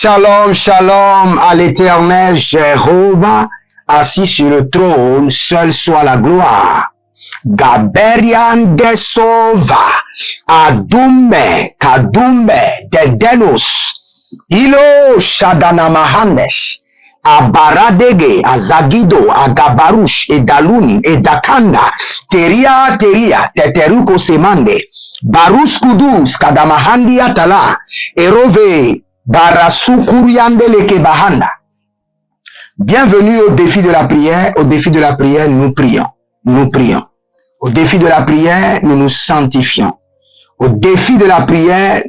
Shalom, shalom à l'Éternel Jéhovah, assis sur le trône, seul soit la gloire. Gaberian desova, adumbe, kadumbe, dedelos, ilo shadanamahandesh, abaradege, azagido, agabarush, edalun, edakanda, teria, teteruko semande, barus kudus, kadamahandi atala, erove, barasukuriande leke bahanda. Bienvenue au défi de la prière. Au défi de la prière, nous prions. Nous prions. Au défi de la prière, nous nous sanctifions. Au défi de la prière,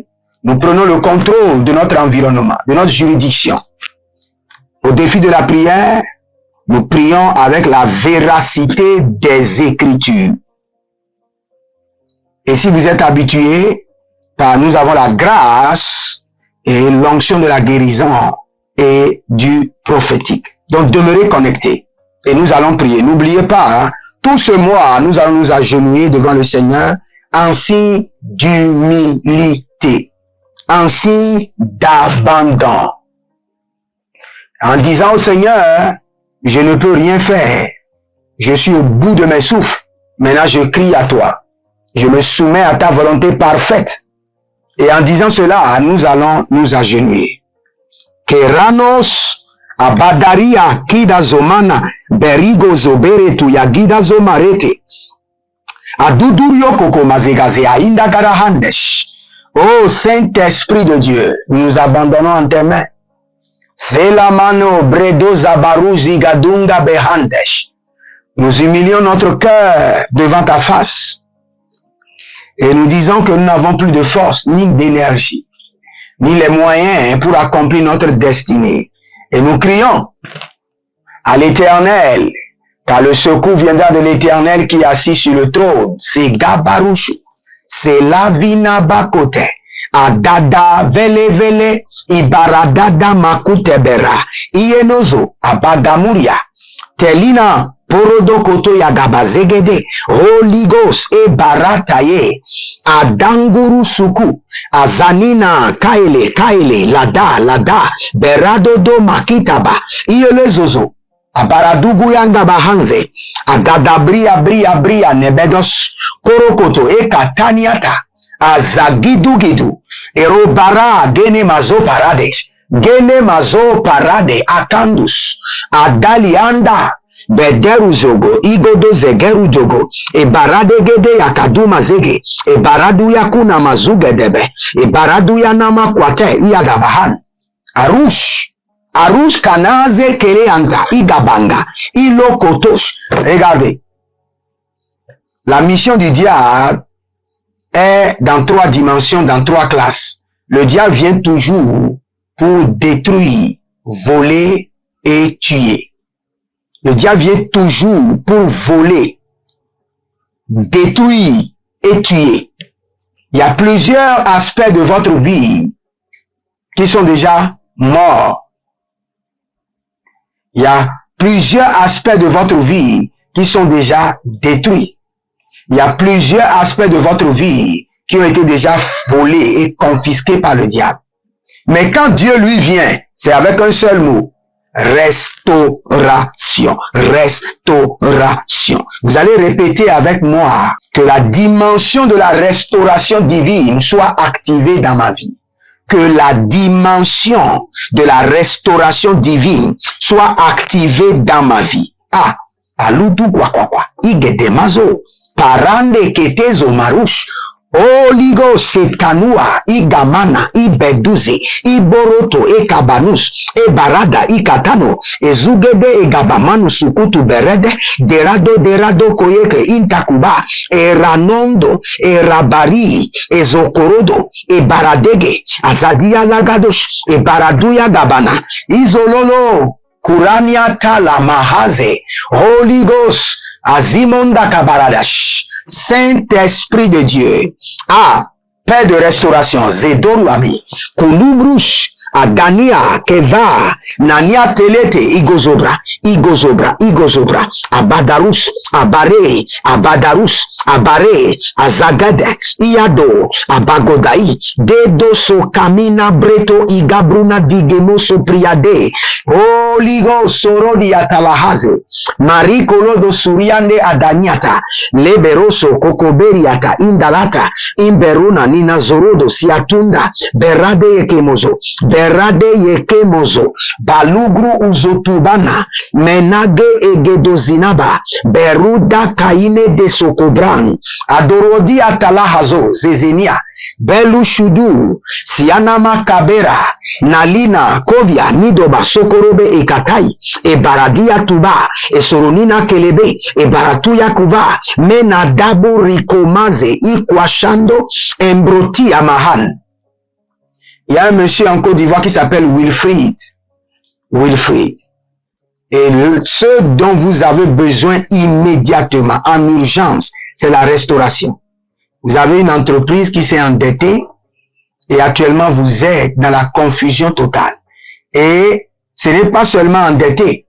nous prenons le contrôle de notre environnement, de notre juridiction. Au défi de la prière, nous prions avec la véracité des Écritures. Et si vous êtes habitués, nous avons la grâce et l'onction de la guérison et du prophétique. Donc demeurez connectés. Et nous allons prier. N'oubliez pas, tout ce mois, nous allons nous agenouiller devant le Seigneur en signe d'humilité, en signe d'abandon. En disant au Seigneur, je ne peux rien faire. Je suis au bout de mes souffles. Maintenant, je crie à toi. Je me soumets à ta volonté parfaite. Et en disant cela, nous allons nous agenouiller. Keranos abadaria kida zomana berigo zobere tu yagida zomarete adudurio koko mazegaze ainda garahandesh. Ô Saint-Esprit de Dieu, nous nous abandonnons en tes mains. Zelamano bredo zabaruzi gadunga behandesh. Nous humilions notre cœur devant ta face. Et nous disons que nous n'avons plus de force, ni d'énergie, ni les moyens pour accomplir notre destinée. Et nous crions à l'Éternel, car le secours viendra de l'Éternel qui est assis sur le trône. C'est Gabarushu, c'est Lavina Bakote, Adada Vele Vele, Ibaradada Makutebera, Ienozo, Abagamuria, Telina, Porodo koto yagabazegede, Holy Ghost e barataye, Adanguru suku, Azanina kaele, lada, beradodo makitaba, Ielezozo, Abaradugu yangabahanze, Agadabria nebedos, Korokoto e kataniata, Azagidugidu, Erobara gene mazo parade, Akandus, Adalianda, Bederu zogo, igodo zegeru jogo, e barade gede yakadu mazege, e baradu yakuna mazugedebe, e baradu yanama kwate iyadabahan. Arush kanaze kele anta, igabanga, ilokotosh. Regardez, la mission du diable est dans 3 dimensions, dans 3 classes. Le diable vient toujours pour détruire, voler et tuer. Le diable vient toujours pour voler, détruire et tuer. Il y a plusieurs aspects de votre vie qui sont déjà morts. Il y a plusieurs aspects de votre vie qui sont déjà détruits. Il y a plusieurs aspects de votre vie qui ont été déjà volés et confisqués par le diable. Mais quand Dieu lui vient, c'est avec un seul mot. Restauration. Vous allez répéter avec moi que la dimension de la restauration divine soit activée dans ma vie. Que la dimension de la restauration divine soit activée dans ma vie. Aludu kwa. Igedemazo. Parande ketezo marush. Oligo setanua, igamana, ibeduze, iboroto, ekabanus, ebarada, ikatano, ezugede, egabamanu, sukutu berede, derado, koyeke, intakuba, eranondo, erabari, ezokorodo, ebaradege, azadia lagadosh, ebaraduya gabana, izololo, kurania tala mahaze, Holy Ghost, azimonda kabaradash. Saint-Esprit de Dieu, Père de restauration, Zedoruami, Kulubrush, Adania, Keva, Nania Telete, Igozobra, Abadarus, Abare, Abare, Azagade, Iado, Abagodai, Dedo so Kamina Breto, Igabruna Digemoso Priade, Oligo Sorodi Atalahaze, Marikolodo Suriande Adaniata, Leberoso Kokoberiata, Indalata, Imberuna Nina Zorodo, Siatunda, Berade Yekemozo, Balugru Uzotubana, Menage Egedozinaba, Beruda Kaine de Sokobran, Adorodi Atalahazo, Zezenia, Belu Shudu, Sianama Kabera, Nalina, Kovia, Nidoba, Sokorobe e Katai, e Baradia Tuba, e Soronina Kelebe, e Baratuya Kuva, Menadabo Rikomaze, Ikwashando, Embroti Amahan. Il y a un monsieur en Côte d'Ivoire qui s'appelle Wilfried. Et ce dont vous avez besoin immédiatement, en urgence, c'est la restauration. Vous avez une entreprise qui s'est endettée et actuellement vous êtes dans la confusion totale. Et ce n'est pas seulement endetté.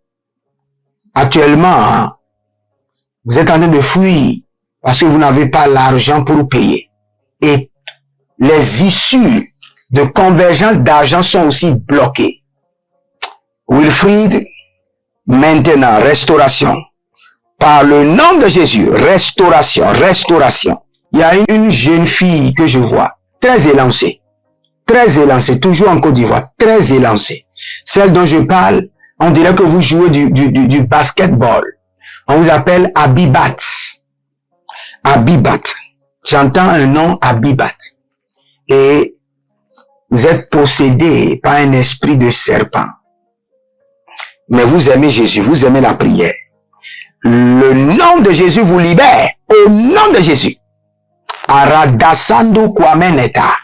Actuellement, vous êtes en train de fuir parce que vous n'avez pas l'argent pour payer. Et les issues de convergence d'argent sont aussi bloquées. Wilfried, maintenant, restauration. Par le nom de Jésus, restauration. Il y a une jeune fille que je vois, très élancée, toujours en Côte d'Ivoire, très élancée. Celle dont je parle, on dirait que vous jouez du basketball. On vous appelle Abibat. J'entends un nom Abibat. Et vous êtes possédé par un esprit de serpent. Mais vous aimez Jésus, vous aimez la prière. Le nom de Jésus vous libère. Au nom de Jésus. Aradasando kwameneta.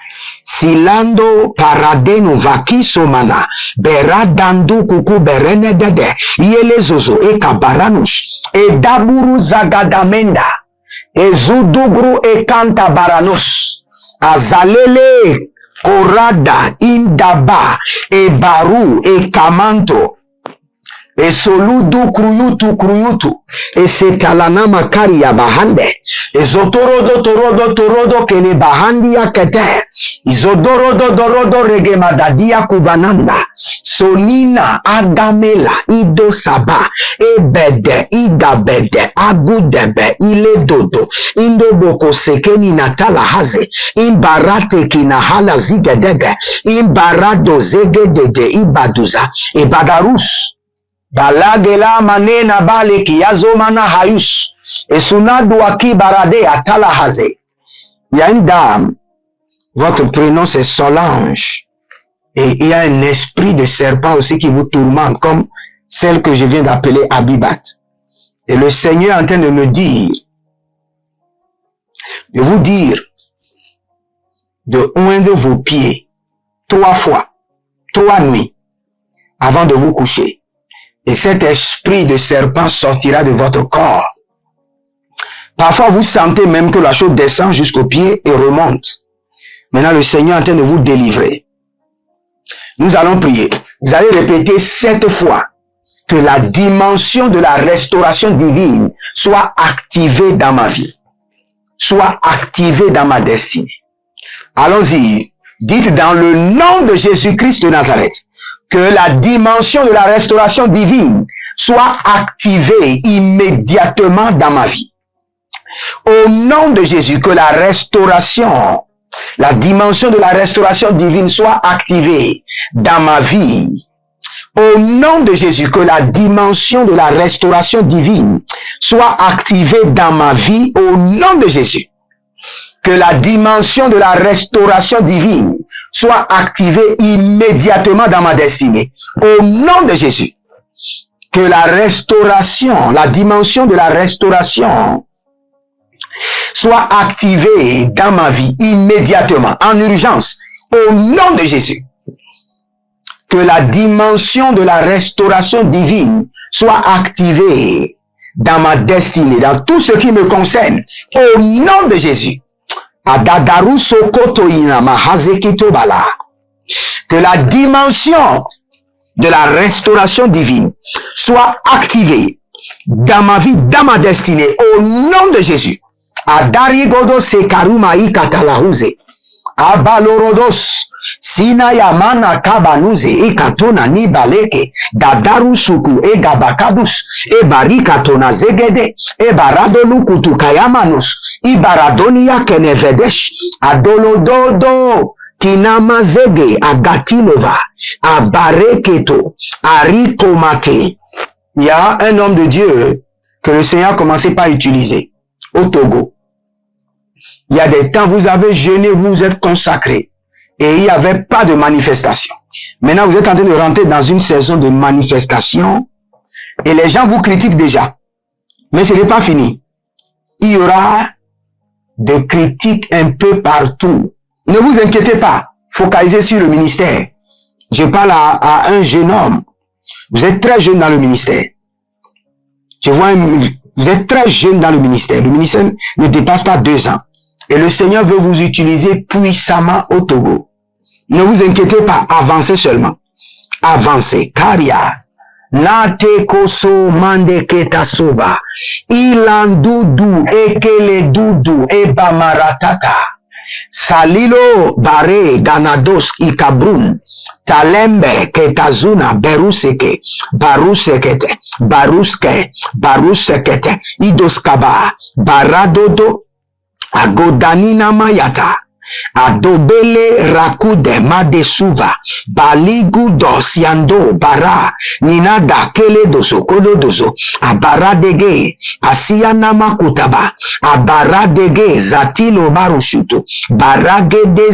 Silando paradeno vaki somana. Beradando kuku berene dede. Yele zozo e kabaranush. E daburu zagadamenda. E zudugru e kanta baranos. Azalele korada indaba. E baru e kamanto. E soludu kruyutu. E setalana makari ya bahande. E zotorodo kele bahandi ya kete. Izodorodo rege madadia kuvananda. Sonina agamela ido saba. Ebede igabede agudebe ile dodo. Indo boko sekeni natala haze. Imbarate kinahala zigedege. Imbarado zegedede ibaduza. Ibadarus. Balagela manena bale kiyazomana hayus. Et sunadu aki barade atala haze. Il y a une dame, votre prénom c'est Solange. Et il y a un esprit de serpent aussi qui vous tourmente, comme celle que je viens d'appeler Abibat. Et le Seigneur est en train de me dire, de vous dire, de oindre vos pieds 3 fois, 3 nuits, avant de vous coucher. Et cet esprit de serpent sortira de votre corps. Parfois, vous sentez même que la chose descend jusqu'aux pieds et remonte. Maintenant, le Seigneur est en train de vous délivrer. Nous allons prier. Vous allez répéter 7 fois que la dimension de la restauration divine soit activée dans ma vie. Soit activée dans ma destinée. Allons-y. Dites dans le nom de Jésus-Christ de Nazareth que la dimension de la restauration divine soit activée immédiatement dans ma vie. Au nom de Jésus, que la dimension de la restauration divine soit activée dans ma vie. Au nom de Jésus, que la dimension de la restauration divine soit activée dans ma vie. Au nom de Jésus, que la dimension de la restauration divine soit activée immédiatement dans ma destinée. Au nom de Jésus, que la dimension de la restauration soit activée dans ma vie immédiatement, en urgence, au nom de Jésus. Que la dimension de la restauration divine soit activée dans ma destinée, dans tout ce qui me concerne, au nom de Jésus. Adadaru sokoto ina mahazekito bala. que la dimension de la restauration divine soit activée dans ma vie, dans ma destinée, au nom de Jésus. Adarigodo sekarumai katalahuze. Abalorodos. Sina yamana kabanuze ikatona ni baleke dadaru suku e gabakabus e barikatona zegede e baradolu kutukayamanus i baradonia kenevedesh adolododo kinama zege agatilova abareketo arikomate. Il y a un homme de Dieu que le Seigneur a commencé par utiliser au Togo. Il y a des temps, vous avez jeûné, vous êtes consacré. Et il n'y avait pas de manifestation. Maintenant, vous êtes en train de rentrer dans une saison de manifestation. Et les gens vous critiquent déjà. Mais ce n'est pas fini. Il y aura des critiques un peu partout. Ne vous inquiétez pas. Focalisez sur le ministère. Je parle à un jeune homme. Vous êtes très jeune dans le ministère. Vous êtes très jeune dans le ministère. Le ministère ne dépasse pas 2 ans. Et le Seigneur veut vous utiliser puissamment au Togo. Ne vous inquiétez pas, avancez seulement. Avancez. Karia. Nate koso mande keta sova. Ilandudu ekele dudu eba maratata. Salilo bare ganados ikabrun. Talembe ketazuna beruseke. Barusekete. Barusekete. Idoskaba. Baradodo. Agodanina mayata. Adobele rakude madesuva baligudo siando bara ninada kele dozo kolo dozo abaradege asiana makutaba abaradege zatilo barushuto baragede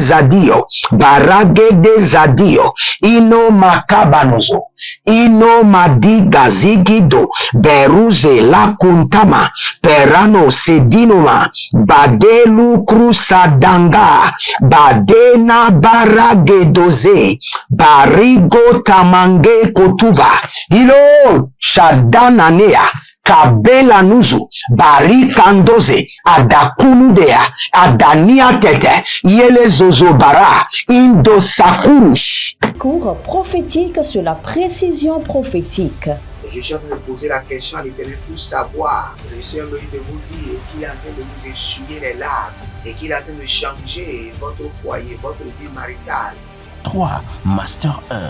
zadio ino makabanozo ino madiga zigido beruze la kuntama perano sedinoma badelu krusadanga badena baragedoze barigo tamange kotuva ilo shadananea kabela nuzu barikandoze adakunudea adania tete yele zozobara indo sakurush. Cours prophétique sur la précision prophétique. Je suis en train de poser la question à l'Éternel pour savoir. Le Seigneur me dit de vous dire qu'il est en train de vous essuyer les larmes et qu'il est en train de changer votre foyer, votre vie maritale. 3. Master 1.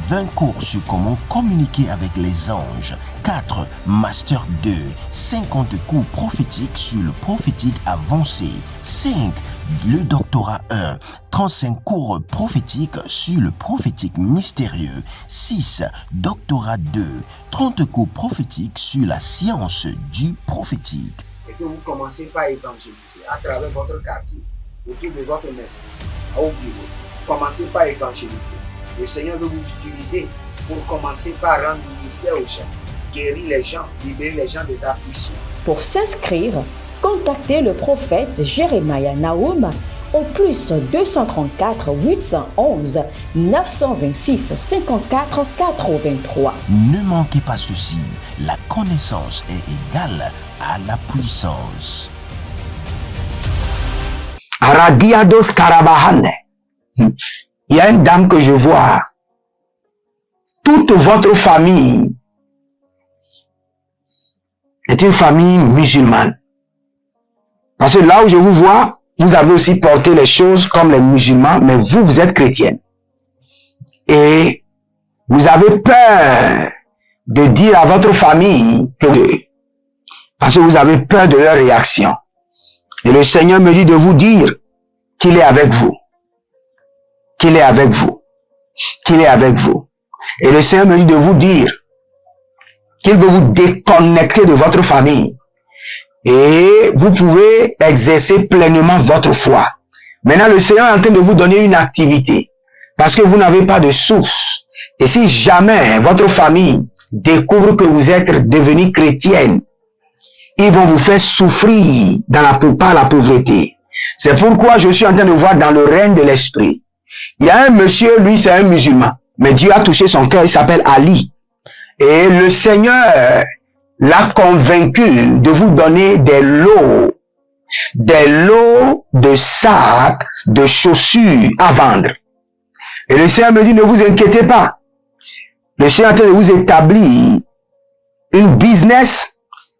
20 cours sur comment communiquer avec les anges. 4. Master 2. 50 cours prophétiques sur le prophétique avancé. 5. Le doctorat 1. 35 cours prophétiques sur le prophétique mystérieux. 6. Doctorat 2. 30 cours prophétiques sur la science du prophétique. Et que vous commencez par évangéliser à travers votre quartier, autour de votre maison, au bureau. Commencez par évangéliser. Le Seigneur veut vous utiliser pour commencer par rendre ministère aux gens, guérir les gens, libérer les gens des afflictions. Pour s'inscrire, contactez le prophète Jérémia Nahum au plus 234 811 926 54 83. Ne manquez pas ceci, la connaissance est égale à la puissance. Aradiados Karabahane. Il y a une dame que je vois. Toute votre famille est une famille musulmane. Parce que là où je vous vois, vous avez aussi porté les choses comme les musulmans, mais vous êtes chrétienne. Et vous avez peur de dire à votre famille que, parce que vous avez peur de leur réaction. Et le Seigneur me dit de vous dire qu'il est avec vous. Qu'il est avec vous. Qu'il est avec vous. Et le Seigneur me dit de vous dire qu'il veut vous déconnecter de votre famille. Et vous pouvez exercer pleinement votre foi. Maintenant, le Seigneur est en train de vous donner une activité. Parce que vous n'avez pas de source. Et si jamais votre famille découvre que vous êtes devenue chrétienne, ils vont vous faire souffrir par la pauvreté. C'est pourquoi je suis en train de voir dans le règne de l'esprit. Il y a un monsieur, lui c'est un musulman. Mais Dieu a touché son cœur, il s'appelle Ali. Et le Seigneur l'a convaincu de vous donner des lots de sacs, de chaussures à vendre. Et le Seigneur me dit, ne vous inquiétez pas. Le Seigneur est en train de vous établir une business,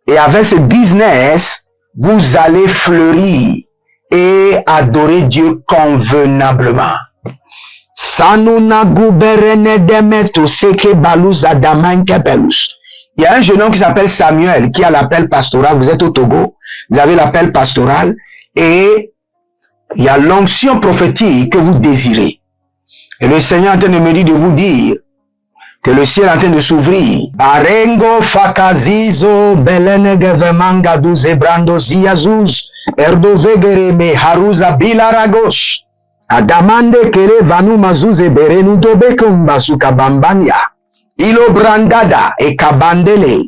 et avec ce business, vous allez fleurir et adorer Dieu convenablement. Il y a un jeune homme qui s'appelle Samuel, qui a l'appel pastoral. Vous êtes au Togo, vous avez l'appel pastoral, et il y a l'onction prophétique que vous désirez. Et le Seigneur est en train de me dire de vous dire que le ciel est en train de s'ouvrir. Barengo fakazizo belene gevemanga du zebrando ziazuz erdovegere me haruza bilaragos adamande kere vanu mazuze berenu dobekumba sukabambanya ilo brandada e kabandele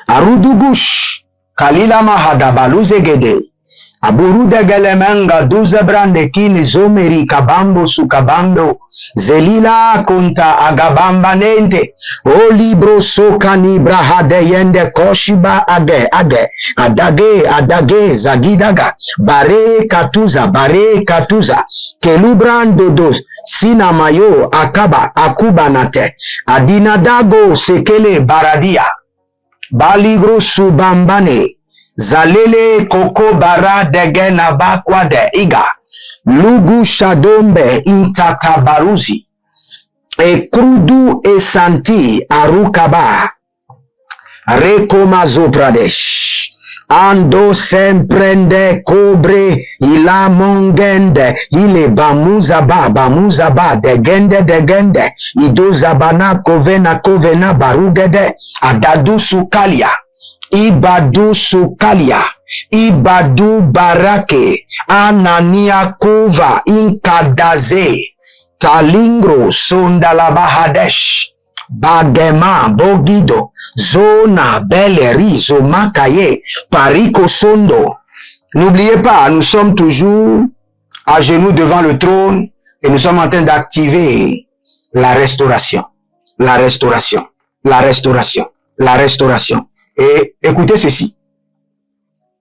arudugush kalila mahadabaluze gede aburu de gelemenga duze brande kini zomeri kabambo sukabando zelila konta agabambanente o libro sokani brahade yende koshiba age adage zagidaga bare katuza kelubrando dos sinamayo akaba akubanate adinadago sekele baradia baligro subambane zalele koko bara degena bakwa de iga lugu shadombe intatabaruzi e krudu e santi arukaba rekomazo pradesh ando semprende cobre ila mongende ile bamuzaba degende idozabana kovena barugede adadu sukalia Ibadu sukalia, ibadu barake, anania kuva inkadaze, talingro sondalabahadesh, bagema bogido, zona beleri zomakaye, pariko sondo. N'oubliez pas, nous sommes toujours à genoux devant le trône et nous sommes en train d'activer la restauration. Et écoutez ceci.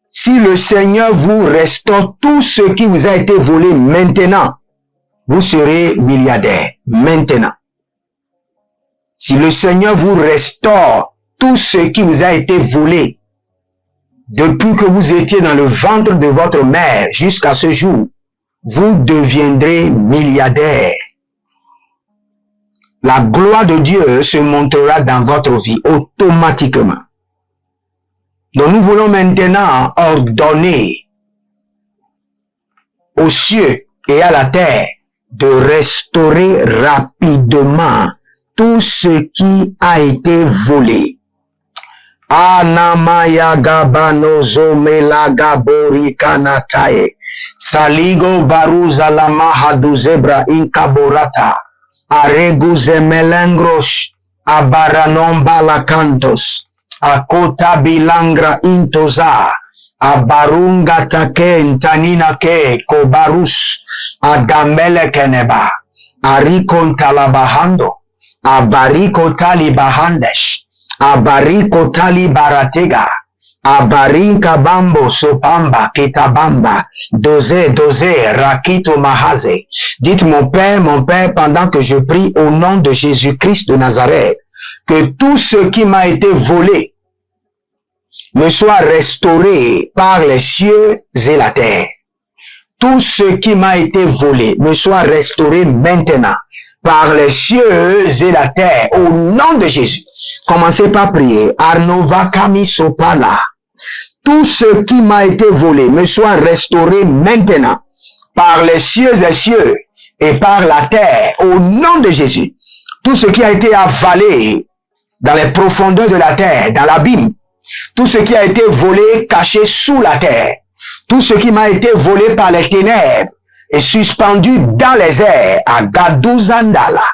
Si le Seigneur vous restaure tout ce qui vous a été volé maintenant, vous serez milliardaire. Maintenant. Si le Seigneur vous restaure tout ce qui vous a été volé depuis que vous étiez dans le ventre de votre mère jusqu'à ce jour, vous deviendrez milliardaire. La gloire de Dieu se montrera dans votre vie automatiquement. Donc nous voulons maintenant ordonner aux cieux et à la terre de restaurer rapidement tout ce qui a été volé. Anamaya gabano zomela gabori kanatae saligo baruza lama hadu zebra inkaborata aregu zemelengros abaranomba la cantos akota bilangra intoza abarunga taken tanina ke kobarus agamele keneba arikon talabahando abariko talibahandesh abariko talibaratega abarinka bambo sopamba ketabamba doze rakito mahaze. Dites mon père, pendant que je prie au nom de Jésus-Christ de Nazareth, que tout ce qui m'a été volé me soit restauré par les cieux et la terre. Tout ce qui m'a été volé me soit restauré maintenant par les cieux et la terre au nom de Jésus. Commencez par prier. Arnova Kami Sopala. Tout ce qui m'a été volé me soit restauré maintenant par les cieux et cieux et par la terre au nom de Jésus. Tout ce qui a été avalé dans les profondeurs de la terre, dans l'abîme, tout ce qui a été volé, caché sous la terre, tout ce qui m'a été volé par les ténèbres et suspendu dans les airs, à Gaduzandala,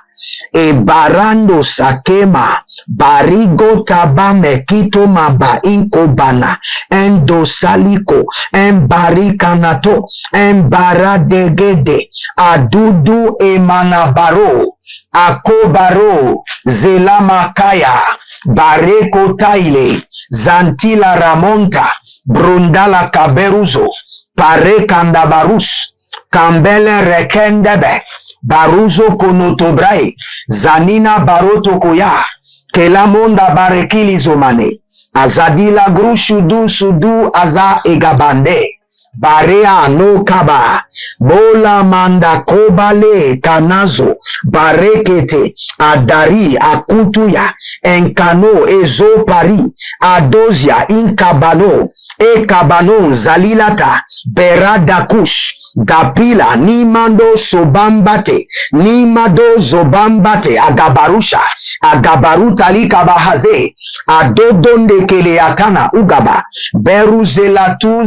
et Barando Sakema, Barigo Tabame, Kito Maba, Inkobana, Endo Saliko, Embarikanato, Embaradegede, Adudu Emanabaro, Akobaro, Zelamakaya, Bareko Taile, Zantila Ramonta, Brundala Kaberuzo, Parekandabarus, Kambele Rekendebe, Baruzo konotobrae, zanina baroto koya, kelamonda barekili zomane, azadila grushudu sudu aza egabande, barea no kaba, bola manda kobale kanazo, barekete, adari akutuya, enkano ezo pari, adozia inkabano, ekabano zalilata, beradakush, dapila nimando sobambate, nimado zobambate, agabarusha, agabaruta likabahaze, adodonde keleatana ugaba, beru zelatu,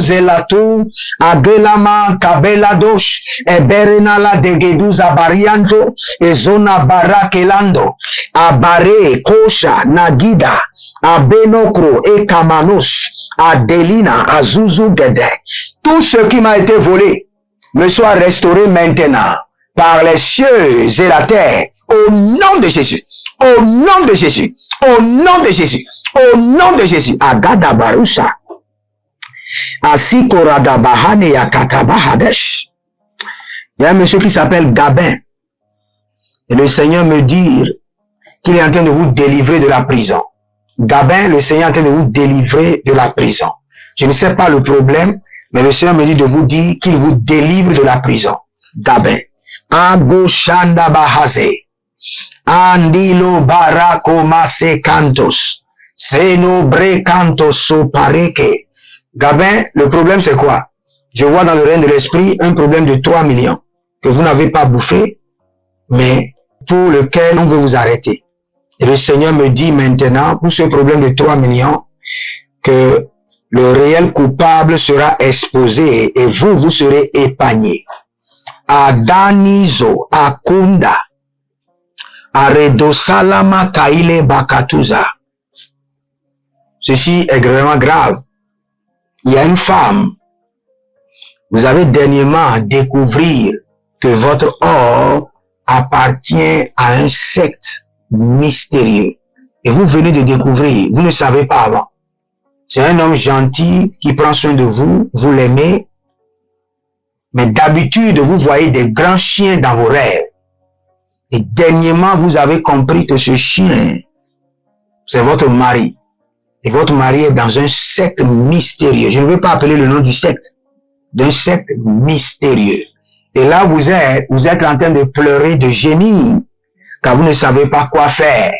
agelama kabeladosh, eberenala degeduza barianto, ezona barakelando, abare kosha nagida, abenokro ekamanos, adelina azuzu gede. Tout ce qui m'a été volé me soit restauré maintenant par les cieux et la terre, au nom de Jésus, au nom de Jésus, au nom de Jésus, au nom de Jésus. Agada Barusha, Asikorada Bahane Yakataba Hadesh. Il y a un monsieur qui s'appelle Gabin, et le Seigneur me dit qu'il est en train de vous délivrer de la prison. Gabin, le Seigneur est en train de vous délivrer de la prison. Je ne sais pas le problème, mais le Seigneur me dit de vous dire qu'il vous délivre de la prison. Gabin. Ago Shanda Bahaze. Andilo Barako Mase Cantos. Seno Bre Cantos Sopareke. Gabin, le problème c'est quoi? Je vois dans le règne de l'esprit un problème de 3 millions que vous n'avez pas bouffé, mais pour lequel on veut vous arrêter. Et le Seigneur me dit maintenant, pour ce problème de 3 millions, que le réel coupable sera exposé et vous serez épargné. Adanizo, Akunda, Aredosalama Kaile Bakatuza. Ceci est vraiment grave. Il y a une femme. Vous avez dernièrement découvert que votre or appartient à un secte mystérieux. Et vous venez de découvrir, vous ne savez pas avant. C'est un homme gentil qui prend soin de vous, vous l'aimez. Mais d'habitude, vous voyez des grands chiens dans vos rêves. Et dernièrement, vous avez compris que ce chien, c'est votre mari. Et votre mari est dans un secte mystérieux. Je ne veux pas appeler le nom du secte. D'un secte mystérieux. Et là, vous êtes en train de pleurer, de gémir, car vous ne savez pas quoi faire.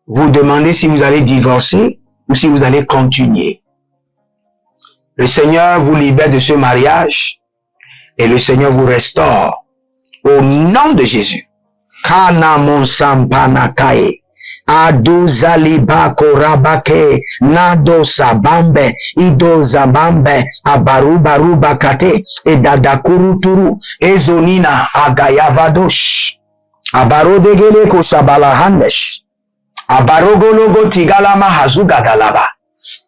Vous demandez si vous allez divorcer ou si vous allez continuer. Le Seigneur vous libère de ce mariage et le Seigneur vous restaure au nom de Jésus. Kana monsampanakae, aduzaliba korabake, nadosa bambe, idoza bambe, abarubaruba kate, edadakuru turu, ezonina agayavadosh, abarodegele kosabalahandesh, abarogologo tigalama hazugadalaba.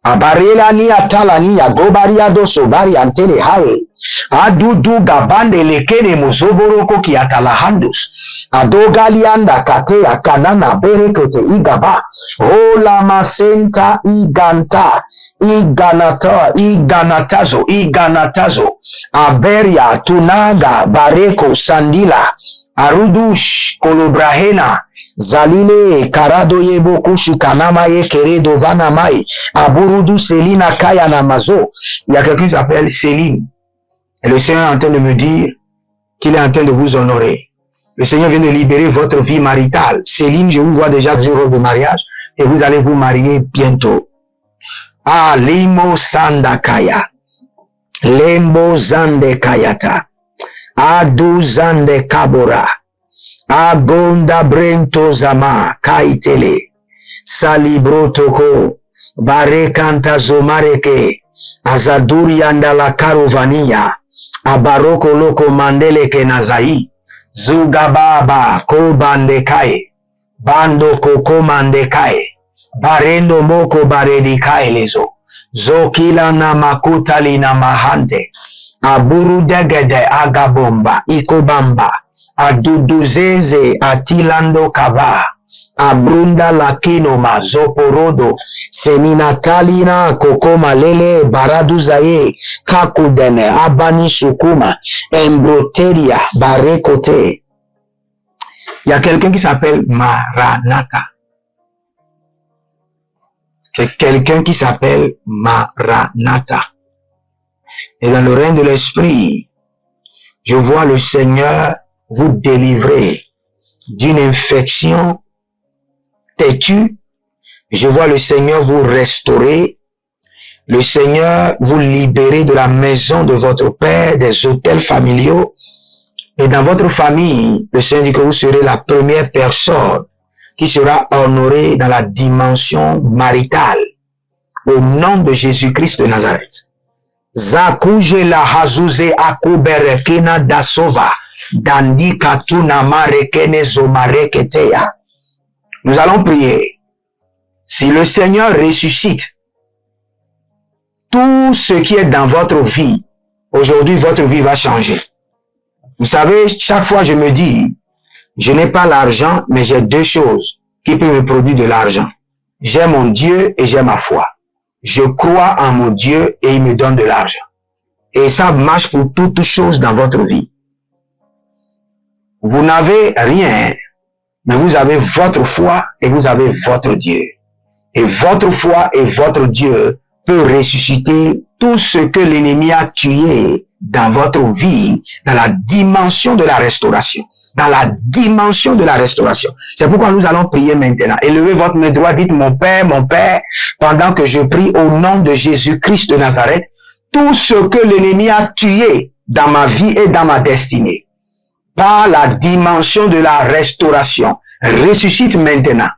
Abarela ni atala ni ya gobaria do sobari antele hae. Adudu gabande lekene muzoboroko ki atalahandus. Adogalianda kate akanana berekete igaba. Hola masenta iganta. Iganatazo. Aberia tunaga bareko sandila. Arudush kolobrahena zalile karado yebo kushi kanama ye keredo vanamai aburudu selina kaya namazo. Il y a quelqu'un qui s'appelle Céline. Et le Seigneur est en train de me dire qu'il est en train de vous honorer. Le Seigneur vient de libérer votre vie maritale. Céline, je vous vois déjà dans une robe de mariage et vous allez vous marier bientôt. Ah, limo sandakaya. Lembo zande kayata. Aduzande kabora, agonda brento zama kaitele, salibrotoko, barekanta zomareke, azaduri andala karovania, abaroko loko mandele kenazai, zugababa ko bandekai, bando koko mandekai, barendo moko baredikai lezo. Zokila na makutali na mahante, aburu degede agabomba, ikobamba, aduduzeze atilando kava, Abrunda lakino mazoporodo. Seminatalina kokoma lele baraduzaye. Kakudene abani sukuma. Embroteria barekote. Il y a quelqu'un qui s'appelle Maranatha. C'est quelqu'un qui s'appelle Maranatha. Et dans le règne de l'esprit, je vois le Seigneur vous délivrer d'une infection têtue. Je vois le Seigneur vous restaurer. Le Seigneur vous libérer de la maison de votre père, des hôtels familiaux. Et dans votre famille, le Seigneur dit que vous serez la première personne qui sera honorée dans la dimension maritale. Au nom de Jésus-Christ de Nazareth. Zakuje la hazuze akuberekena dasova. Dandi katuna marekene zomareketeya. Nous allons prier. Si le Seigneur ressuscite tout ce qui est dans votre vie, aujourd'hui votre vie va changer. Vous savez, chaque fois je me dis, je n'ai pas l'argent, mais j'ai deux choses qui peuvent me produire de l'argent. J'ai mon Dieu et j'ai ma foi. Je crois en mon Dieu et il me donne de l'argent. Et ça marche pour toutes choses dans votre vie. Vous n'avez rien, mais vous avez votre foi et vous avez votre Dieu. Et votre foi et votre Dieu peut ressusciter tout ce que l'ennemi a tué dans votre vie, dans la dimension de la restauration. Dans la dimension de la restauration. C'est pourquoi nous allons prier maintenant. Élevez votre main droite, dites mon Père, pendant que je prie au nom de Jésus-Christ de Nazareth, tout ce que l'ennemi a tué dans ma vie et dans ma destinée, par la dimension de la restauration, ressuscite maintenant.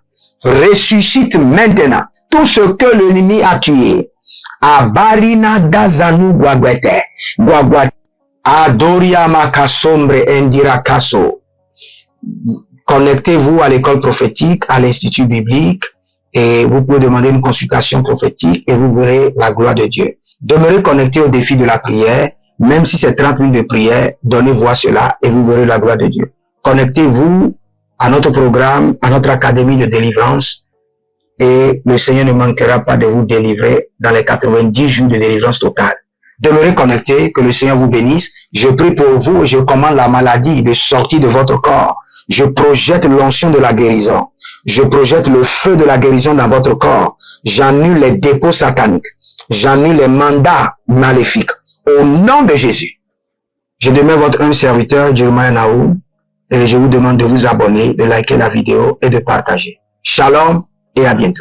Ressuscite maintenant. Tout ce que l'ennemi a tué. Abarina dazanu guaguete. Guaguete. Adoria makasombre endira kaso. Connectez-vous à l'école prophétique, à l'institut biblique, et vous pouvez demander une consultation prophétique et vous verrez la gloire de Dieu. Demeurez connecté au défi de la prière, même si c'est 30 minutes de prière, donnez-vous cela et vous verrez la gloire de Dieu. Connectez-vous à notre programme, à notre académie de délivrance, et le Seigneur ne manquera pas de vous délivrer dans les 90 jours de délivrance totale. Demeurez connectés, que le Seigneur vous bénisse. Je prie pour vous et je commande la maladie de sortir de votre corps. Je projette l'onction de la guérison. Je projette le feu de la guérison dans votre corps. J'annule les dépôts sataniques. J'annule les mandats maléfiques. Au nom de Jésus. Je demeure votre humble serviteur, Jeremiah Naoum, et je vous demande de vous abonner, de liker la vidéo et de partager. Shalom et à bientôt.